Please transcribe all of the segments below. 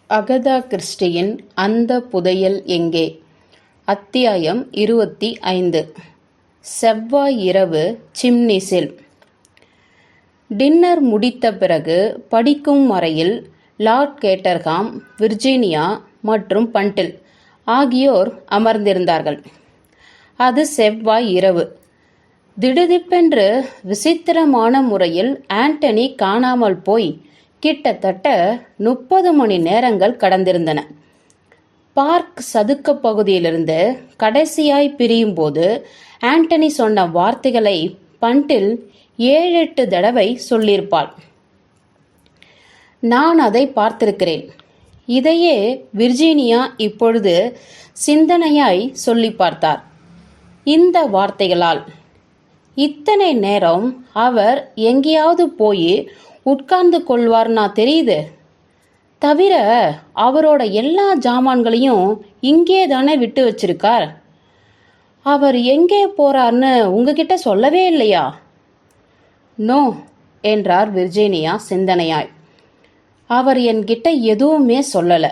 Agatha கிறிஸ்டியின் அந்த புதையல் எங்கே? அத்தியாயம் 25. செவ்வாய் இரவு சிம்னிஸில். டின்னர் முடித்த பிறகு படிக்கும் அறையில் லார்ட் கேட்டர்ஹாம், விர்ஜீனியா மற்றும் பண்டில் ஆகியோர் அமர்ந்திருந்தார்கள். அது செவ்வாய் இரவு. திடுதிப்பென்று விசித்திரமான முறையில் ஆண்டனி காணாமல் போய் கிட்டத்தட்ட 30 மணி நேரங்கள் கடந்திருந்தன. பார்க் சதுக்க பகுதியிலிருந்து கடைசியாய் பிரியும் போது ஆண்டனி சொன்ன வார்த்தைகளை பண்டில் 7-8 தடவை சொல்லியிருப்பாள். நான் அதை பார்த்திருக்கிறேன். இதையே விர்ஜீனியா இப்பொழுது சிந்தனையாய் சொல்லி பார்த்தார். இந்த வார்த்தைகளால், இத்தனை நேரம் அவர் எங்கேயாவது போய் உட்கார்ந்து கொள்வார்னா தெரியுது. தவிர அவரோட எல்லா ஜாமான்களையும் இங்கே தானே விட்டு வச்சிருக்கார். அவர் எங்கே போறார்னு உங்ககிட்ட சொல்லவே இல்லையா? நோ என்றார் விர்ஜீனியா சிந்தனையாய். அவர் என்கிட்ட எதுவுமே சொல்லல.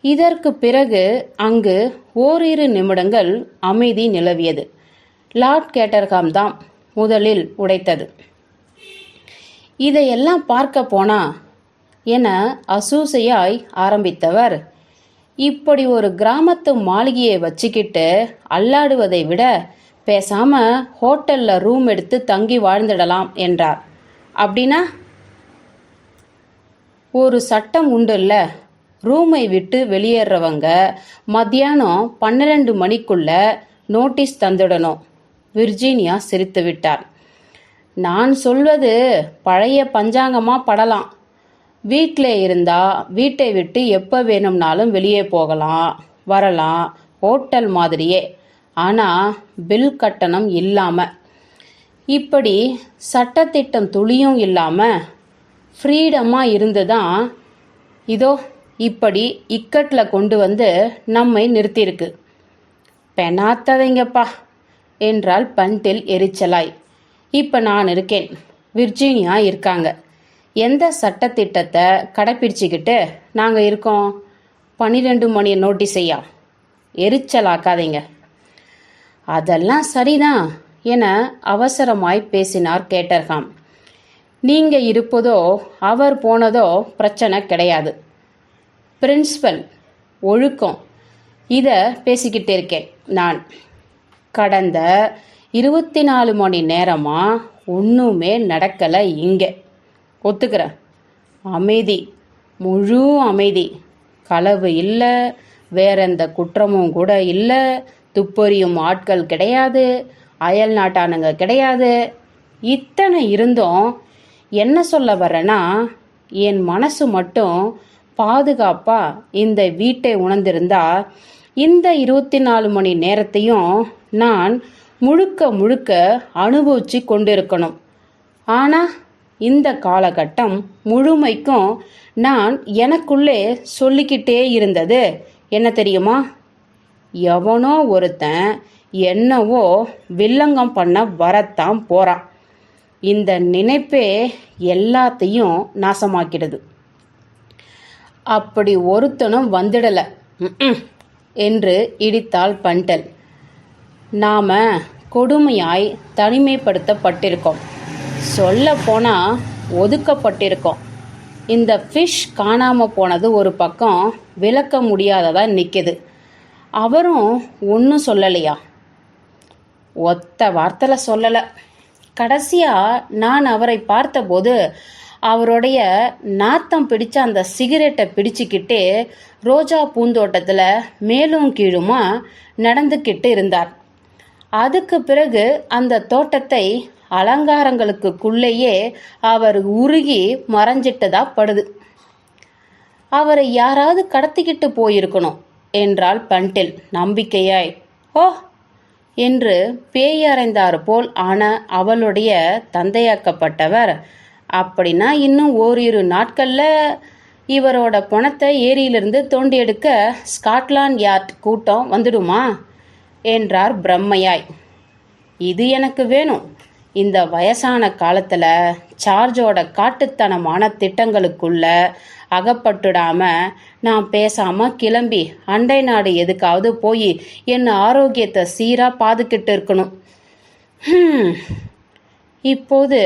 இதற்கு பிறகு அங்கு ஓரிரு நிமிடங்கள் அமைதி நிலவியது. லார்ட் கேட்டர்ஹாம் தான் முதலில் உடைத்தது. இதையெல்லாம் பார்க்க போனா என அசூசையாய் ஆரம்பித்தவர், இப்படி ஒரு கிராமத்து மாளிகையை வச்சுக்கிட்டு அல்லாடுவதை விட பேசாம ஹோட்டல்ல ரூம் எடுத்து தங்கி வாழ்ந்துடலாம் என்றார். அப்படின்னா ஒரு சட்டம் உண்டுல்ல, ரூமை விட்டு வெளியேறவங்க மத்தியானம் 12 மணிக்குள்ள நோட்டீஸ் தந்துடணும். விர்ஜீனியா சிரித்து விட்டார். நான் சொல்வது பழைய பஞ்சாங்கமா படலாம். வீட்டில் இருந்தா வீட்டை விட்டு எப்போ வேணும்னாலும் வெளியே போகலாம் வரலாம், ஹோட்டல் மாதிரியே. ஆனால் பில் கட்டணம் இல்லாமல், இப்படி சட்டத்திட்டம் துளியும் இல்லாமல் ஃப்ரீடமாக இருந்து தான் இதோ இப்படி இக்கட்டில் கொண்டு வந்து நம்மை நிறுத்தியிருக்கு. பெணாத்ததைங்கப்பா என்றாள் பண்டில் எரிச்சலாய். இப்போ நான் இருக்கேன், விர்ஜீனியா இருக்காங்க. எந்த சட்டத்திட்டத்தை கடைப்பிடிச்சிக்கிட்டு நாங்கள் இருக்கோம்? 12 மணி நோட்டீஸையா? எரிச்சலாக்காதீங்க. அதெல்லாம் சரிதான் என அவசரமாய் பேசினார் கேட்டர்ஹாம். நீங்கள் இருப்பதோ அவர் போனதோ பிரச்சனை கிடையாது. பிரின்சிபல், ஒழுக்கம், இதை பேசிக்கிட்டு இருக்கேன் நான். கடந்த 24 மணி நேரமா ஒன்றுமே நடக்கலை இங்கே. ஒத்துக்கிறேன். அமைதி, முழு அமைதி. களவு இல்லை, வேற எந்த குற்றமும் கூட இல்லை, துப்பறியும் ஆட்கள் கிடையாது, அயல் நாட்டானுங்க கிடையாது. இத்தனை இருந்தும் என்ன சொல்ல வரேன்னா, என் மனசு மட்டும் பாதுகாப்பா இந்த வீட்டை உணர்ந்திருந்தா இந்த 24 மணி நேரத்தையும் நான் முழுக்க முழுக்க அனுபவிச்சு கொண்டிருக்கணும். ஆனால் இந்த காலகட்டம் முழுமைக்கும் நான் எனக்குள்ளே சொல்லிக்கிட்டே இருந்தது என்ன தெரியுமா? எவனோ ஒருத்தன் என்னவோ வில்லங்கம் பண்ண வரத்தான் போறான். இந்த நினைப்பே எல்லாத்தையும் நாசமாக்கிடுது. அப்படி ஒருத்தனும் வந்துடல என்று இடித்தாள் பண்டல். நாம கொடுமையாய் தனிமைப்படுத்தப்பட்டிருக்கோம். சொல்ல போனா ஒதுக்கப்பட்டிருக்கோம். இந்த ஃபிஷ் காணாமல் போனது ஒரு பக்கம் விளக்க முடியாததா நிற்குது. அவரும் ஒன்றும் சொல்லலையா? ஒத்த வார்த்தையில் சொல்லலை. கடைசியாக நான் அவரை பார்த்தபோது அவருடைய நாத்தம் பிடிச்ச அந்த சிகரெட்டை பிடிச்சிக்கிட்டு ரோஜா பூந்தோட்டத்தில் மேலும் கீழுமா நடந்துக்கிட்டு இருந்தார். அதுக்கு பிறகு அந்த தோட்டத்தை அலங்காரங்களுக்குள்ளேயே அவர் உருகி மறைஞ்சிட்டதா படுது. அவரை யாராவது கடத்திக்கிட்டு போயிருக்கணும் என்றாள் பண்டில் நம்பிக்கையாய். ஓ என்று பேயறைந்தார் போல் ஆன அவளுடைய தந்தையாக்கப்பட்டவர், அப்படின்னா இன்னும் ஓரிரு நாட்களில் இவரோட பணத்தை ஏரியிலிருந்து தோண்டி எடுக்க ஸ்காட்லாண்ட் யார்ட் கூட்டம் வந்துடுமா என்றார் பிரம்மையாய். இது எனக்கு வேணும் இந்த வயசான காலத்தில் சார்ஜோட காட்டுத்தனமான திட்டங்களுக்குள்ள அகப்பட்டுடாம நான் பேசாமல் கிளம்பி அண்டை நாடு எதுக்காவது போய் என் ஆரோக்கியத்தை சீராக பாதுக்கிட்டு இருக்கணும். இப்போது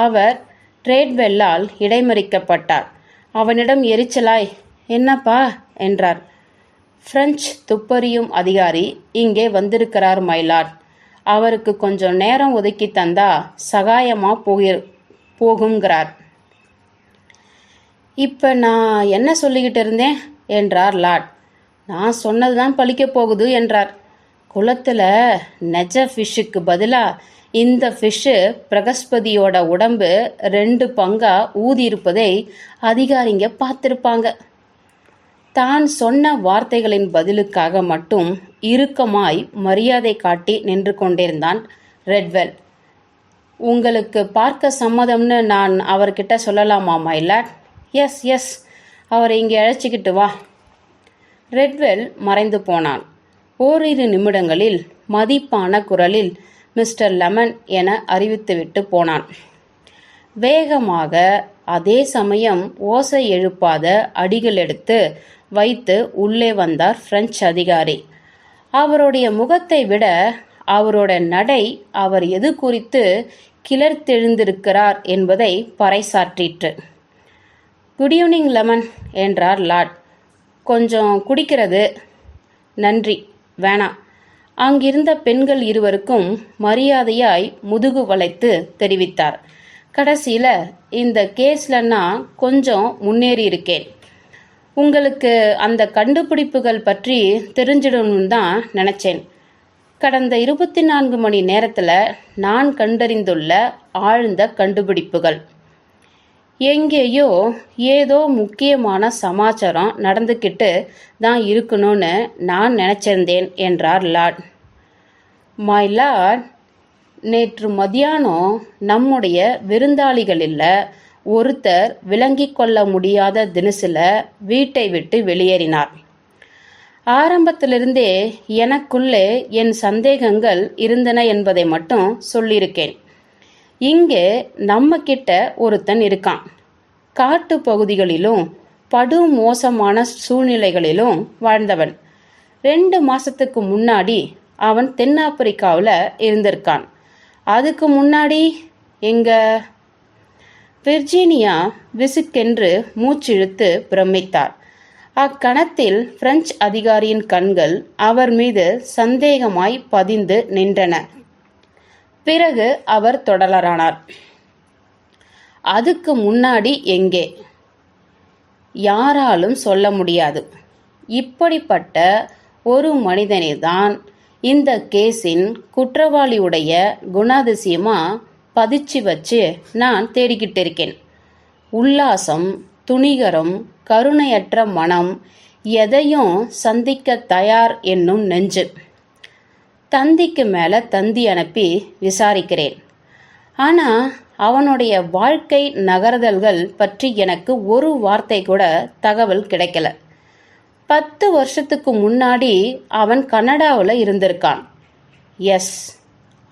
அவர் ட்ரேட்வெல்லால் இடைமறிக்கப்பட்டார். அவனிடம் எரிச்சலாய், என்னப்பா என்றார். பிரெஞ்சு துப்பறியும் அதிகாரி இங்கே வந்திருக்கிறார் மைலார்ட். அவருக்கு கொஞ்சம் நேரம் ஒதுக்கி தந்தா சகாயமா போகுங்கிறார். இப்போ நான் என்ன சொல்லிக்கிட்டு இருந்தேன் என்றார் லார்ட். நான் சொன்னது தான் பழிக்க போகுது என்றார். குளத்தில் நெஜ ஃபிஷ்ஷுக்கு பதிலாக இந்த ஃபிஷ்ஷு பிரகஸ்பதியோட உடம்பு 2 பங்கா ஊதியிருப்பதை அதிகாரிங்க பார்த்துருப்பாங்க. தான் சொன்ன வார்த்தைகளின் பதிலுக்காக மட்டும் இறுக்கமாய் மரியாதை காட்டி நின்று கொண்டிருந்தான் ரெட்வெல். உங்களுக்கு பார்க்க சம்மதம்னு நான் அவர்கிட்ட சொல்லலாமா மைலாட்? எஸ் எஸ், அவரை இங்கே அழைச்சிக்கிட்டு வா. ரெட்வெல் மறைந்து போனான். ஓரிரு நிமிடங்களில் மதிப்பான குரலில் மிஸ்டர் லெமன் என அறிவித்துவிட்டு போனான். வேகமாக, அதே சமயம் ஓசை எழுப்பாத அடிகள் எடுத்து வைத்து உள்ளே வந்தார் பிரெஞ்சு அதிகாரி. அவருடைய முகத்தை விட அவரோட நடை அவர் எது குறித்து கிளர்த்தெழுந்திருக்கிறார் என்பதை பறைசாற்றிற்று. குட் ஈவினிங் லெமன் என்றார் லார்ட். கொஞ்சம் குடிக்கிறது? நன்றி, வேணாம். அங்கிருந்த பெண்கள் இருவருக்கும் மரியாதையாய் முதுகு வளைத்து தெரிவித்தார். கடைசியில், இந்த கேஸில் நான் கொஞ்சம் முன்னேறி இருக்கேன். உங்களுக்கு அந்த கண்டுபிடிப்புகள் பற்றி தெரிஞ்சிடணும்னு தான் நினச்சேன். கடந்த 24 மணி நேரத்தில் நான் கண்டறிந்துள்ள ஆழ்ந்த கண்டுபிடிப்புகள். எங்கேயோ ஏதோ முக்கியமான சமாச்சாரம் நடந்துக்கிட்டு தான் இருக்கணும்னு நான் நினச்சிருந்தேன் என்றார் லார்ட். மை லார்ட், நேற்று மதியானம் நம்முடைய விருந்தாளிகளில் ஒருத்தர் விளங்கி கொள்ள முடியாத தினசில் வீட்டை விட்டு வெளியேறினார். ஆரம்பத்திலிருந்தே எனக்குள்ளே என் சந்தேகங்கள் இருந்தன என்பதை மட்டும் சொல்லியிருக்கேன். இங்கே நம்ம கிட்ட ஒருத்தன் இருக்கான். காட்டு பகுதிகளிலும் படு மோசமான சூழ்நிலைகளிலும் வாழ்ந்தவன். 2 மாசத்துக்கு முன்னாடி அவன் தென்னாப்பிரிக்காவில் இருந்திருக்கான். அதுக்கு முன்னாடி எங்க? விர்ஜீனியா விசுக்கென்று மூச்சிழுத்து பிரமித்தார். அக்கணத்தில் பிரெஞ்சு அதிகாரியின் கண்கள் அவர் மீது சந்தேகமாய் பதிந்து நின்றன. பிறகு அவர் தொடரலானார். அதுக்கு முன்னாடி எங்கே? யாராலும் சொல்ல முடியாது. இப்படிப்பட்ட ஒரு மனிதனை தான் இந்த கேஸின் குற்றவாளியுடைய குணாதிசயமா பதிச்சு வச்சு நான் தேடிக்கிட்டு இருக்கேன். உல்லாசம், துணிகரம், கருணையற்ற மனம், எதையும் சந்திக்க தயார் என்னும் நெஞ்சு. தந்திக்கு மேலே தந்தி அனுப்பி விசாரிக்கிறேன். ஆனால் அவனுடைய வாழ்க்கை நகர்தல்கள் பற்றி எனக்கு ஒரு வார்த்தை கூட தகவல் கிடைக்கல. 10 வருஷத்துக்கு முன்னாடி அவன் கனடாவில் இருந்திருக்கான். எஸ்,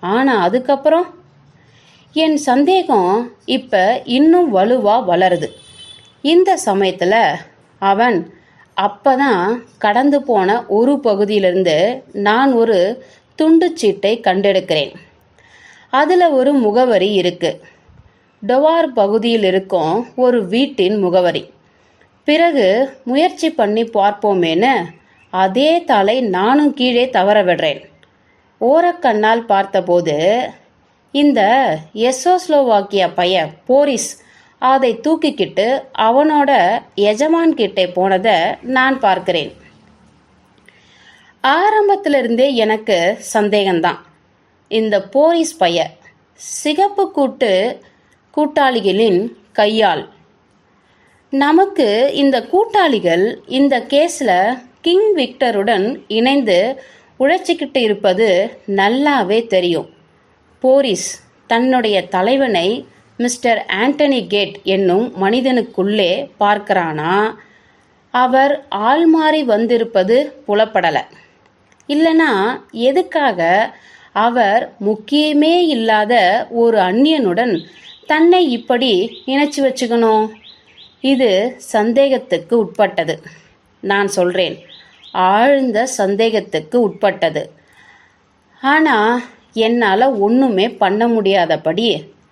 ஆனால் அதுக்கப்புறம் என் சந்தேகம் இப்போ இன்னும் வலுவாக வளருது. இந்த சமயத்தில் அவன் அப்பதான் கடந்து போன ஒரு பகுதியிலிருந்து நான் ஒரு துண்டுச்சீட்டை கண்டெடுக்கிறேன். அதில் ஒரு முகவரி இருக்கு. டொவார் பகுதியில் இருக்கும் ஒரு வீட்டின் முகவரி. பிறகு முயற்சி பண்ணி பார்ப்போமேன்னு அதே தாளை நானும் கீழே தவற விடுறேன். ஓரக்கண்ணால் பார்த்தபோது இந்த எசோஸ்லோவாக்கியா பையன் போரிஸ் அதை தூக்கிக்கிட்டு அவனோட எஜமான் கிட்டே போனதை நான் பார்க்கிறேன். ஆரம்பத்திலிருந்தே எனக்கு சந்தேகம்தான். இந்த போரிஸ் பையன் சிகப்பு கூட்டாளிகளின் கையால். நமக்கு இந்த கூட்டாளிகள் இந்த கேஸில் கிங் விக்டருடன் இணைந்து உழைச்சிக்கிட்டு இருப்பது நல்லாவே தெரியும். போரிஸ் தன்னுடைய தலைவனை மிஸ்டர் ஆண்டனி கேட் என்னும் மனிதனுக்குள்ளே பார்க்கிறானா? அவர் ஆள்மாறி வந்திருப்பது புலப்படலை. இல்லைனா எதுக்காக அவர் முக்கியமே இல்லாத ஒரு அந்நியனுடன் தன்னை இப்படி இணைச்சு வச்சுக்கணும்? இது சந்தேகத்துக்கு உட்பட்டது. நான் சொல்றேன், ஆழ்ந்த சந்தேகத்துக்கு உட்பட்டது. ஆனால் என்னால் ஒன்றுமே பண்ண முடியாதபடி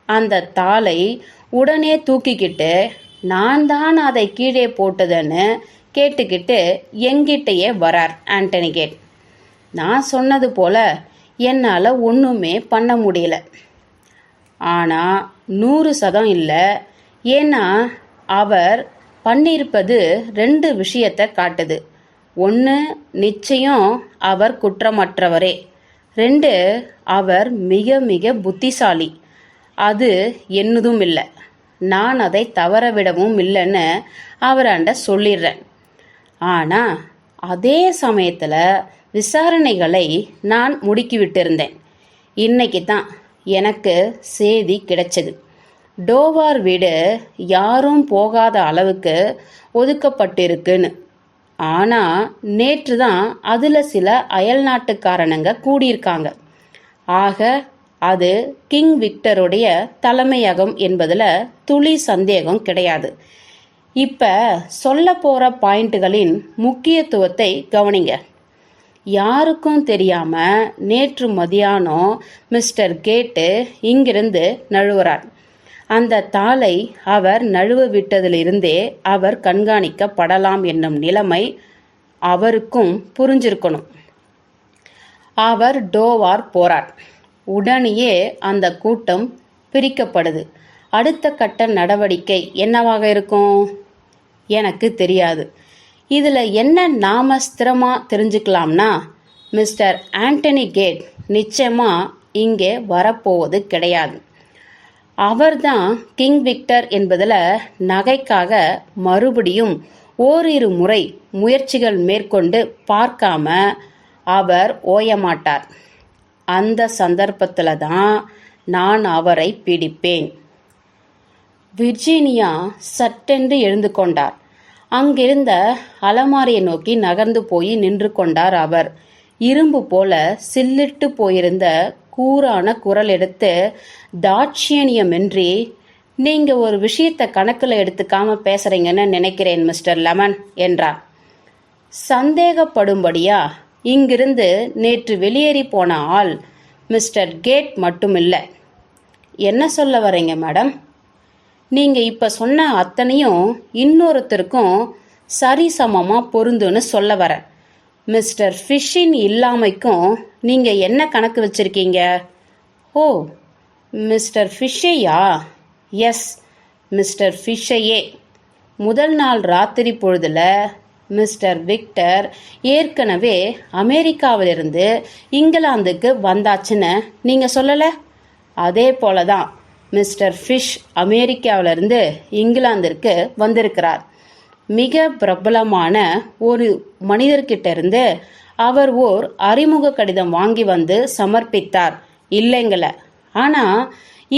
அந்த தாளை உடனே தூக்கிக்கிட்டு நான் தான் அதை கீழே போட்டதுன்னு கேட்டுக்கிட்டு எங்கிட்டயே வரார் ஆண்டனி கேட். நான் சொன்னது போல என்னால் ஒன்றுமே பண்ண முடியல. ஆனால் 100% இல்லை. ஏன்னா அவர் பண்ணியிருப்பது 2 விஷயத்தை காட்டுது. 1, நிச்சயம் அவர் குற்றமற்றவரே. 2, அவர் மிக மிக புத்திசாலி. அது என்னதும் இல்லை. நான் அதை தவறவிடவும் இல்லைன்னு அவராண்ட சொல்லிடுறேன். ஆனால் அதே சமயத்தில் விசாரணைகளை நான் முடுக்கிவிட்டிருந்தேன். இன்னைக்கு தான் எனக்கு செய்தி கிடைச்சது. டோவார் வீடு யாரும் போகாத அளவுக்கு ஒதுக்கப்பட்டிருக்குன்னு. ஆனால் நேற்று தான் அதில் சில அயல்நாட்டுக்காரனுங்க கூடியிருக்காங்க. ஆக அது கிங் விக்டருடைய தலைமையகம் என்பதில் துளி சந்தேகம் கிடையாது. இப்போ சொல்ல போகிற பாயிண்ட்டுகளின் முக்கியத்துவத்தை கவனிங்க. யாருக்கும் தெரியாமல் நேற்று மதியானம் மிஸ்டர் கேட்டு இங்கிருந்து நழுவுறார். அந்த தாளை அவர் நழுவ விட்டதிலிருந்தே அவர் கண்காணிக்கப்படலாம் என்னும் நிலைமை அவருக்கும் புரிஞ்சிருக்கணும். அவர் டோவார் போறார். உடனேயே அந்த கூட்டம் பிரிக்கப்படுது. அடுத்த கட்ட நடவடிக்கை என்னவாக இருக்கும் எனக்கு தெரியாது. இதில் என்ன நாம ஸ்திரமாக தெரிஞ்சுக்கலாம்னா, மிஸ்டர் ஆண்டனி கேட் நிச்சயமாக இங்கே வரப்போவது கிடையாது. அவர்தான் கிங் விக்டர் என்பதில் நகைக்காக மறுபடியும் ஓரிரு முறை முயற்சிகள் மேற்கொண்டு பார்க்காம அவர் ஓயமாட்டார். அந்த சந்தர்ப்பத்தில் தான் நான் அவரை பிடிப்பேன். விர்ஜீனியா சட்டென்று எழுந்து கொண்டார். அங்கிருந்த அலமாரியை நோக்கி நகர்ந்து போய் நின்று கொண்டார். அவர் இரும்பு போல சில்லிட்டு போயிருந்த கூரான குரல் எடுத்து தாட்சியனியமின்றி, நீங்க ஒரு விஷயத்தை கணக்கில் எடுத்துக்காம பேசுறீங்கன்னு நினைக்கிறேன் மிஸ்டர் லெமன் என்றார். சந்தேகப்படும்படியா இங்கிருந்து நேற்று வெளியேறி போன ஆள் மிஸ்டர் கேட் மட்டுமில்லை. என்ன சொல்ல வரீங்க மேடம்? நீங்கள் இப்போ சொன்ன அத்தனையும் இன்னொருத்தருக்கும் சரிசமமாக பொருந்துன்னு சொல்ல வரேன். மிஸ்டர் ஃபிஷ்ஷின் இல்லாமைக்கும் நீங்கள் என்ன கணக்கு வச்சுருக்கீங்க? ஓ, மிஸ்டர் ஃபிஷ்ஷையா? எஸ், மிஸ்டர் ஃபிஷ்ஷையே. முதல் நாள் ராத்திரி பொழுதில் மிஸ்டர் விக்டர் ஏற்கனவே அமெரிக்காவிலிருந்து இங்கிலாந்துக்கு வந்தாச்சுன்னு நீங்கள் சொல்லலை? அதே போல தான் மிஸ்டர் ஃபிஷ் அமெரிக்காவிலிருந்து இங்கிலாந்திற்கு வந்திருக்கிறார். மிக பிரபலமான ஒரு மனிதர்கிட்ட இருந்து அவர் ஓர் அறிமுக கடிதம் வாங்கி வந்து சமர்ப்பித்தார் இல்லைங்கள. ஆனால்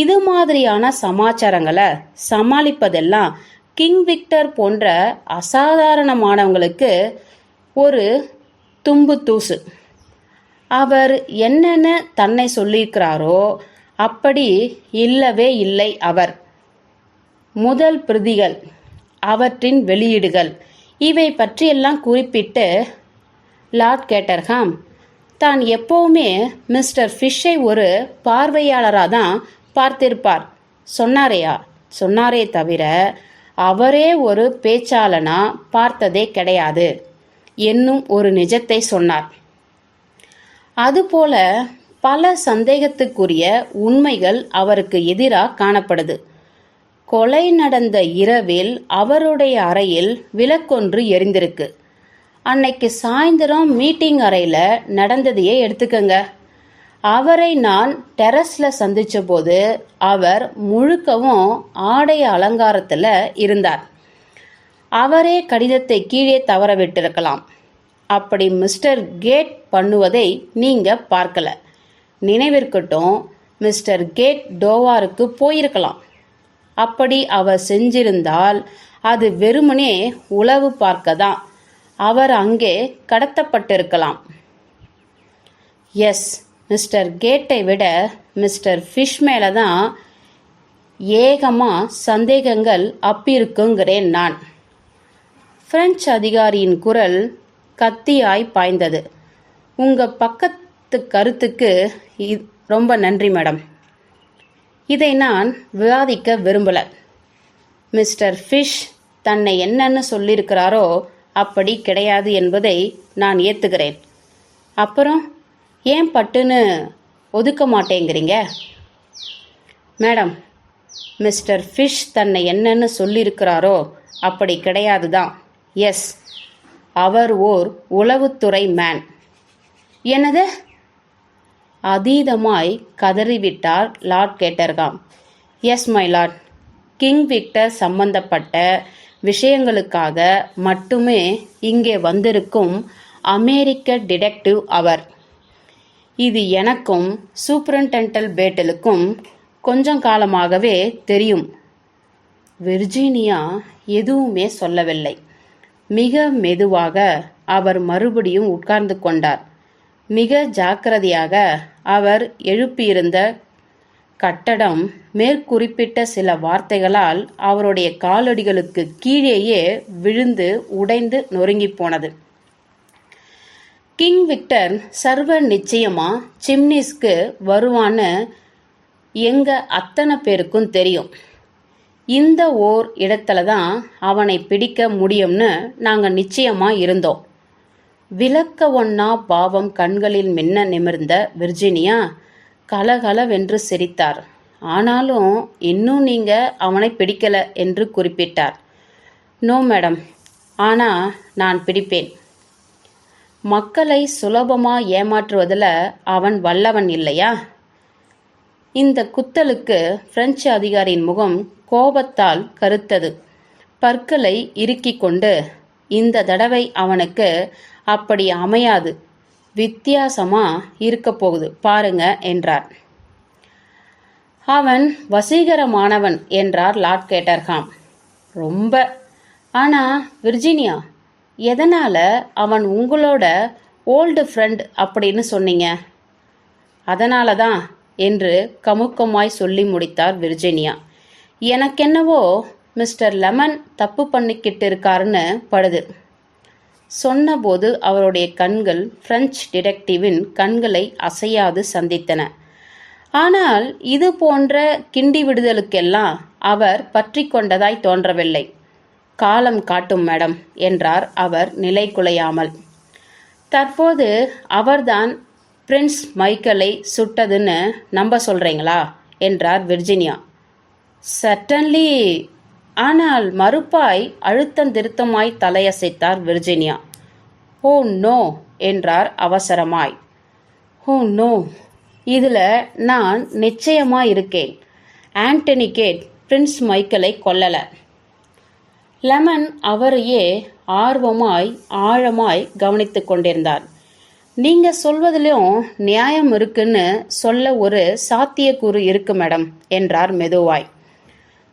இது மாதிரியான சமாச்சாரங்களை சமாளிப்பதெல்லாம் கிங் விக்டர் போன்ற அசாதாரணமானவங்களுக்கு ஒரு தும்பு தூசு. அவர் என்னென்ன தன்னை சொல்லியிருக்கிறாரோ அப்படி இல்லவே இல்லை. அவர் முதல் பிரதிகள், அவற்றின் வெளியீடுகள், இவை பற்றியெல்லாம் குறிப்பிட்டு லார்ட் கேட்டர்ஹாம் தான் எப்பவுமே மிஸ்டர் ஃபிஷ்ஷை ஒரு பார்வையாளராக தான் பார்த்திருப்பார் சொன்னாரே தவிர அவரே ஒரு பேச்சாளனா பார்த்ததே கிடையாது என்னும் ஒரு நிஜத்தை சொன்னார். அதுபோல பல சந்தேகத்துக்குரிய உண்மைகள் அவருக்கு எதிராக காணப்படுது. கொலை நடந்த இரவில் அவருடைய அறையில் விளக்கொன்று எரிந்திருக்கு. அன்னைக்கு சாயந்தரம் மீட்டிங் அறையில் நடந்ததையே எடுத்துக்கங்க. அவரை நான் டெரஸில் சந்தித்த போது அவர் முழுக்கவும் ஆடை அலங்காரத்தில் இருந்தார். அவரே கடிதத்தை கீழே தவற விட்டிருக்கலாம். அப்படி மிஸ்டர் கேட் பண்ணுவதை நீங்கள் பார்க்கல. நினைவிருக்கட்டும், மிஸ்டர் கேட் டோவாருக்கு போயிருக்கலாம். அப்படி அவர் செஞ்சிருந்தால் அது வெறுமனே உளவு பார்க்க தான். அவர் அங்கே கடத்தப்பட்டிருக்கலாம். எஸ், மிஸ்டர் கேட்டை விட மிஸ்டர் ஃபிஷ் மேலே தான் ஏகமாக சந்தேகங்கள் அப்பிருக்குங்கிறேன் நான். பிரெஞ்சு அதிகாரியின் குரல் கத்தியாய் பாய்ந்தது. உங்கள் பக்கத்து கருத்துக்கு ரொம்ப நன்றி மேடம். இதை நான் விவாதிக்க விரும்பலை. மிஸ்டர் ஃபிஷ் தன்னை என்னன்னு சொல்லியிருக்கிறாரோ அப்படி கிடையாது என்பதை நான் ஏற்றுக்கிறேன். அப்புறம் ஏன் பட்டுன்னு ஒதுக்க மாட்டேங்கிறீங்க? மேடம், மிஸ்டர் ஃபிஷ் தன்னை என்னன்னு சொல்லியிருக்கிறாரோ அப்படி கிடையாது தான். எஸ், அவர் ஓர் உளவுத்துறை மேன். என்னது? அதீதமாய் கதறிவிட்டார் lord Caterham. Yes my lord, king Victor சம்பந்தப்பட்ட விஷயங்களுக்காக மட்டுமே இங்கே வந்திருக்கும் அமெரிக்க டிடெக்டிவ் அவர். இது எனக்கும் சூப்பரண்டென்டல் பேட்டலுக்கும் கொஞ்சம் காலமாகவே தெரியும். விர்ஜீனியா எதுவுமே சொல்லவில்லை. மிக மெதுவாக அவர் மறுபடியும் உட்கார்ந்து கொண்டார். மிக ஜாக்கிரதையாக அவர் எழுப்பியிருந்த கட்டடம் மேற்குறிப்பிட்ட சில வார்த்தைகளால் அவருடைய காலடிகளுக்கு கீழேயே விழுந்து உடைந்து நொறுங்கி போனது. கிங் விக்டர் சர்வ நிச்சயமா சிம்னிஸ்க்கு வருவான்னு எங்க அத்தனை பேருக்கும் தெரியும். இந்த ஓர் இடத்துல தான் அவனை பிடிக்க முடியும்னு நாங்கள் நிச்சயமா இருந்தோம். விளக்க ஒண்ணா பாவம் கண்களில் மின்ன நிமிர்ந்த விர்ஜீனியா கலகலவென்று சிரித்தார். ஆனாலும் இன்னும் நீங்க அவனை பிடிக்கல என்று குறிப்பிட்டார். நோ மேடம், ஆனா நான் பிடிப்பேன். மக்களை சுலபமா ஏமாற்றுவதில் அவன் வல்லவன் இல்லையா? இந்த குத்தலுக்கு பிரெஞ்சு அதிகாரியின் முகம் கோபத்தால் கருத்தது. பற்களை இறுக்கிக் கொண்டு, இந்த தடவை அவனுக்கு அப்படி அமையாது, வித்தியாசமா இருக்க போகுது பாருங்க என்றார். அவன் வசீகரமானவன் என்றார் லார்ட் கேட்டர்காம். ரொம்ப. ஆனா விர்ஜீனியா, எதனால அவன் உங்களோட ஓல்டு ஃப்ரெண்ட் அப்படின்னு சொன்னீங்க? அதனால தான் என்று கமுக்கமாய் சொல்லி முடித்தார் விர்ஜீனியா. எனக்கென்னவோ மிஸ்டர் லெமன் தப்பு பண்ணிக்கிட்டு இருக்காருன்னு படுது. சொன்னபோது அவருடைய கண்கள் பிரெஞ்சு டிடெக்டிவின் கண்களை அசையாது சந்தித்தன. ஆனால் இது போன்ற கிண்டி விடுதலுக்கெல்லாம் அவர் பற்றி கொண்டதாய் தோன்றவில்லை. காலம் காட்டும் மேடம் என்றார் அவர் நிலை குலையாமல். தற்போது அவர்தான் பிரின்ஸ் மைக்கேலை சுட்டதுன்னு நம்ப சொல்றீங்களா என்றார் விர்ஜீனியா. சர்டன்லி. ஆனால் மறுப்பாய் அழுத்தந்திருத்தமாய் தலையசைத்தார் விர்ஜீனியா. ஓ நோ என்றார் அவசரமாய். ஓ நோ, இதுல நான் நிச்சயமா இருக்கேன். ஆண்டனி கேட் பிரின்ஸ் மைக்கேலை கொல்லல. லெமன் அவரையே ஆர்வமாய் ஆழமாய் கவனித்து கொண்டிருந்தார். நீங்க சொல்வதிலும் நியாயம் இருக்குன்னு சொல்ல ஒரு சாத்தியக்கூறு இருக்கு மேடம் என்றார் மெதுவாய்.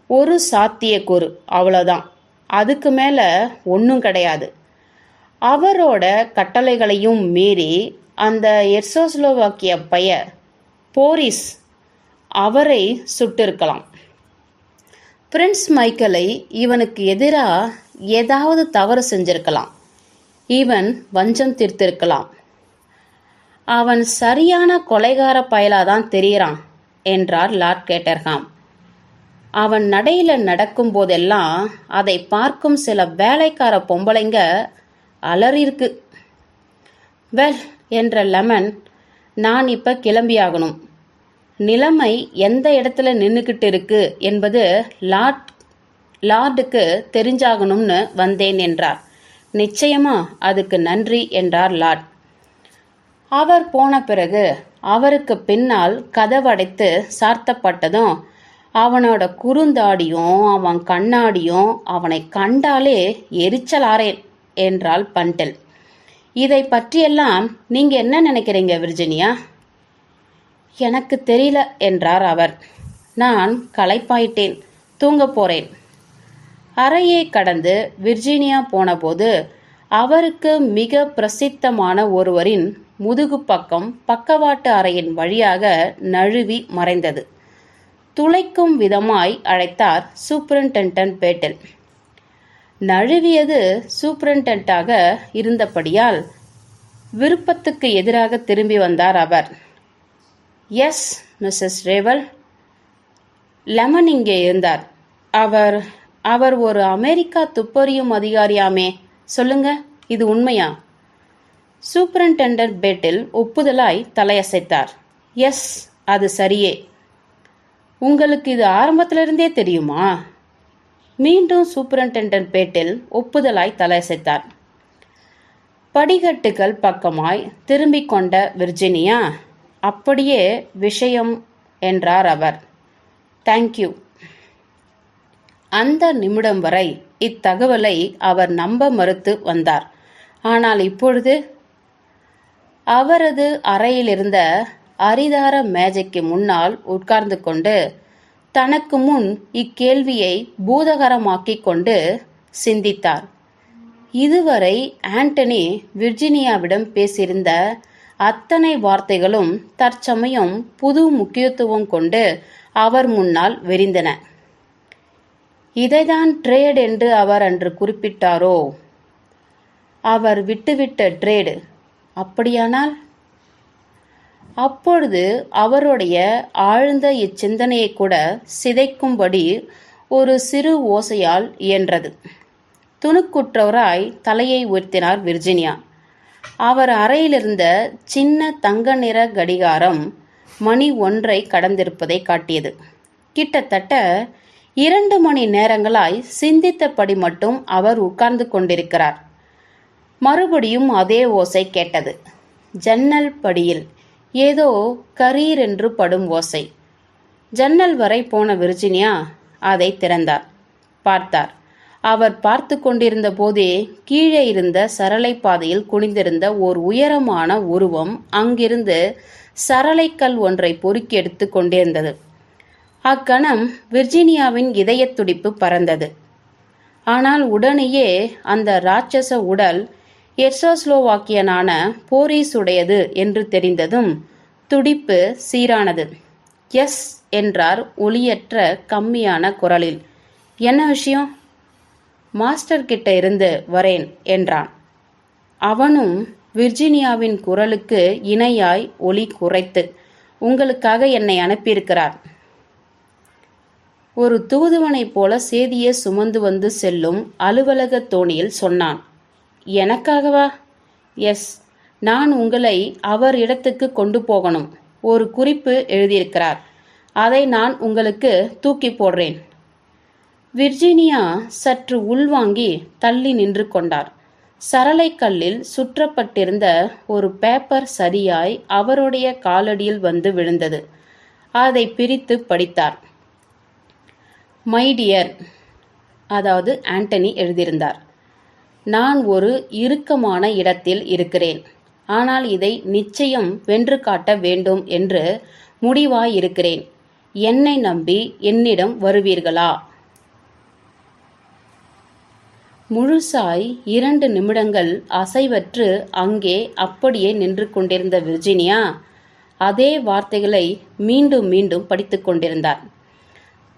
ஒரு சாத்தியக்கூறு, அவ்வளோதான். அதுக்கு மேலே ஒன்றும் கிடையாது. அவரோட கட்டளைகளையும் மீறி அந்த எர்சோஸ்லோவாக்கிய பைய போரிஸ் அவரை சுட்டிருக்கலாம். பிரின்ஸ் மைக்கேலை இவனுக்கு எதிராக ஏதாவது தவறு செஞ்சிருக்கலாம். இவன் வஞ்சம் தீர்த்திருக்கலாம். அவன் சரியான கொலைகார பயலாதான் தெரிகிறான் என்றார் லார்ட் கேட்டர்காம். அவன் நடையில நடக்கும் போதெல்லாம் அதை பார்க்கும் சில வேலைக்கார பொம்பளைங்க அலறிருக்கு. வெல் என்ற லெமன், நான் இப்ப கிளம்பியாகணும். நிலைமை எந்த இடத்துல நின்றுக்கிட்டு இருக்கு என்பது லார்டுக்கு தெரிஞ்சாகணும்னு வந்தேன் என்றார். நிச்சயமா, அதுக்கு நன்றி என்றார் லார்ட். அவர் போன பிறகு அவருக்கு பின்னால் கதவடைத்து சார்த்தப்பட்டதும் அவனோட குறுந்தாடியும் அவன் கண்ணாடியும் அவனை கண்டாலே எரிச்சலாரேன் என்றாள் பண்டல். இதை பற்றியெல்லாம் நீங்க என்ன நினைக்கிறீங்க விர்ஜீனியா? எனக்கு தெரியல என்றார் அவர். நான் களைப்பாயிட்டேன், தூங்க போறேன். அறையை கடந்து விர்ஜீனியா போனபோது அவருக்கு மிக பிரசித்தமான ஒருவரின் முதுகு பக்கம் பக்கவாட்டு அறையின் வழியாக நழுவி மறைந்தது. துளைக்கும் விதமாய் அழைத்தார் சூப்பரிண்டென்டன்ட் பேட்டில். நழுவியது சூப்பரிண்டென்டாக இருந்தபடியால் விருப்பத்துக்கு எதிராக திரும்பி வந்தார் அவர். Yes Mrs Revel. லெமன் இங்கே இருந்தார். அவர் அவர் ஒரு அமெரிக்கா துப்பறியும் அதிகாரியாமே. சொல்லுங்க, இது உண்மையா? சூப்பரிண்டென்டன்ட் பேட்டில் ஒப்புதலாய் தலையசைத்தார். எஸ், அது சரியே. உங்களுக்கு இது ஆரம்பத்திலிருந்தே தெரியுமா? மீண்டும் சூப்பரிண்டென்டன்ட் பேட்டில் ஒப்புதலாய் தலையசைத்தார். படிக்கட்டுகள் பக்கமாய் திரும்பிக் கொண்ட விர்ஜினியா, அப்படியே விஷயம் என்றார் அவர். தேங்க்யூ. அந்த நிமிடம் வரை இத்தகவலை அவர் நம்ப மறுத்து வந்தார். ஆனால் இப்பொழுது அவரது அறையிலிருந்த அரிதார மேஜைக்கு முன்னால் உட்கார்ந்து கொண்டு தனக்கு முன் இக்கேள்வியை பூதகரமாக்கிக் கொண்டு சிந்தித்தார். இதுவரை ஆண்டனி விர்ஜினியாவிடம் பேசியிருந்த அத்தனை வார்த்தைகளும் தற்சமயம் புது முக்கியத்துவம் கொண்டு அவர் முன்னால் விரிந்தன. இதைதான் ட்ரேட் என்று அவர் அன்று குறிப்பிட்டாரோ? அவர் விட்டுவிட்ட ட்ரேடு. அப்படியானால் அப்பொழுது அவருடைய ஆழ்ந்த இச்சிந்தனையை கூட சிதைக்கும்படி ஒரு சிறு ஓசையால் இயன்றது. துணுக்குற்றவராய் தலையை உயர்த்தினார் விர்ஜினியா. அவர் அறையிலிருந்த சின்ன தங்க நிற கடிகாரம் மணி 1 கடந்திருப்பதை காட்டியது. கிட்டத்தட்ட 2 மணி நேரங்களாய் சிந்தித்தபடி மட்டும் அவர் உட்கார்ந்து கொண்டிருக்கிறார். மறுபடியும் அதே ஓசை கேட்டது. ஜன்னல் படியில் ஏதோ கரீரென்று படும் ஓசை. ஜன்னல் வரை போன விர்ஜினியா அதை திறந்தார். பார்த்தார். அவர் பார்த்து கொண்டிருந்த போதே கீழே இருந்த சரளை பாதையில் குனிந்திருந்த ஓர் உயரமான உருவம் அங்கிருந்து சரளைக்கல் ஒன்றை பொறுக்கி எடுத்து கொண்டிருந்தது. அக்கணம் விர்ஜினியாவின் இதயத் துடிப்பு பறந்தது. ஆனால் உடனேயே அந்த ராட்சச உடல் எர்சோஸ்லோவாக்கியனான போரிஸுடையது என்று தெரிந்ததும் துடிப்பு சீரானது. எஸ் என்றார் ஒலியற்ற கம்மியான குரலில். என்ன விஷயம்? மாஸ்டர் கிட்ட இருந்து வரேன் என்றான். அவனும் விர்ஜினியாவின் குரலுக்கு இணையாய் ஒலி குறைத்து, உங்களுக்காக என்னை அனுப்பியிருக்கிறார். ஒரு தூதுவனைப் போல சேதியை சுமந்து வந்து செல்லும் அலுவலக தோணியில் சொன்னான். எனக்காகவா? எஸ், நான் உங்களை அவர் இடத்துக்கு கொண்டு போகணும். ஒரு குறிப்பு எழுதியிருக்கிறார். அதை நான் உங்களுக்கு தூக்கி போடுறேன். விர்ஜினியா சற்று உள்வாங்கி தள்ளி நின்று கொண்டார். சரளைக்கல்லில் சுற்றப்பட்டிருந்த ஒரு பேப்பர் சரியாய் அவருடைய காலடியில் வந்து விழுந்தது. அதை பிரித்து படித்தார். மை டியர், அதாவது ஆண்டனி எழுதியிருந்தார். நான் ஒரு இறுக்கமான இடத்தில் இருக்கிறேன். ஆனால் இதை நிச்சயம் வென்று காட்ட வேண்டும் என்று முடிவாயிருக்கிறேன். என்னை நம்பி என்னிடம் வருவீர்களா? முழுசாய் 2 நிமிடங்கள் அசைவற்று அங்கே அப்படியே நின்று கொண்டிருந்த விர்ஜினியா அதே வார்த்தைகளை மீண்டும் மீண்டும் படித்து கொண்டிருந்தார்.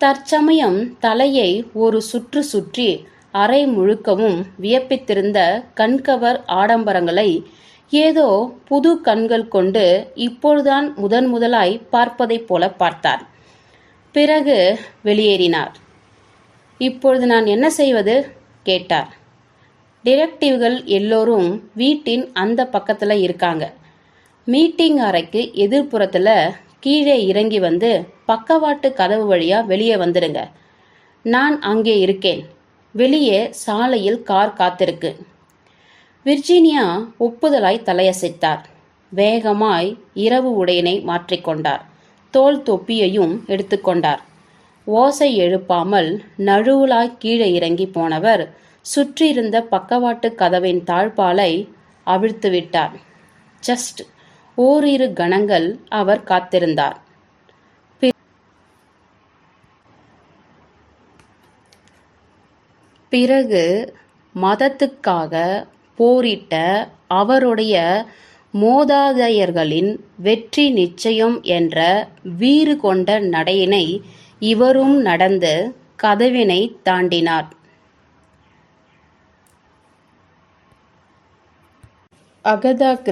தற்சமயம் தலையை ஒரு சுற்று சுற்றி அறை முழுக்கவும் வியப்பித்திருந்த கண்கவர் ஆடம்பரங்களை ஏதோ புது கண்கள் கொண்டு இப்பொழுதுதான் முதலாய் பார்ப்பதைப் போல பார்த்தார். பிறகு வெளியேறினார். இப்பொழுது நான் என்ன செய்வது? கேட்டார். டிடெக்டிவ்கள் எல்லோரும் வீட்டின் அந்த பக்கத்துல இருக்காங்க. மீட்டிங் அறைக்கு எதிர்ப்புறத்துல கீழே இறங்கி வந்து பக்கவாட்டு கதவு வழியா வெளியே வந்துடுங்க. நான் அங்கே இருக்கேன். வெளியே சாலையில் கார் காத்திருக்கு. விர்ஜினியா ஒப்புதலாய் தலையசைத்தார். வேகமாய் இரவு உடையினை மாற்றிக்கொண்டார். தோல் தொப்பியையும் எடுத்துக்கொண்டார். ஓசை எழுப்பாமல் நழுவலாய் கீழே இறங்கி போனவர் சுற்றியிருந்த பக்கவாட்டு கதவின் தாழ்பாலை அவிழ்த்துவிட்டார். ஜஸ்ட் ஓரிரு கணங்கள் அவர் காத்திருந்தார். பிறகு மதத்துக்காக போரிட்ட அவருடைய மோதாதையர்களின் வெற்றி நிச்சயம் என்ற வீறு கொண்ட நடையினை இவரும் நடந்து கதவினை தாண்டினார். அகதா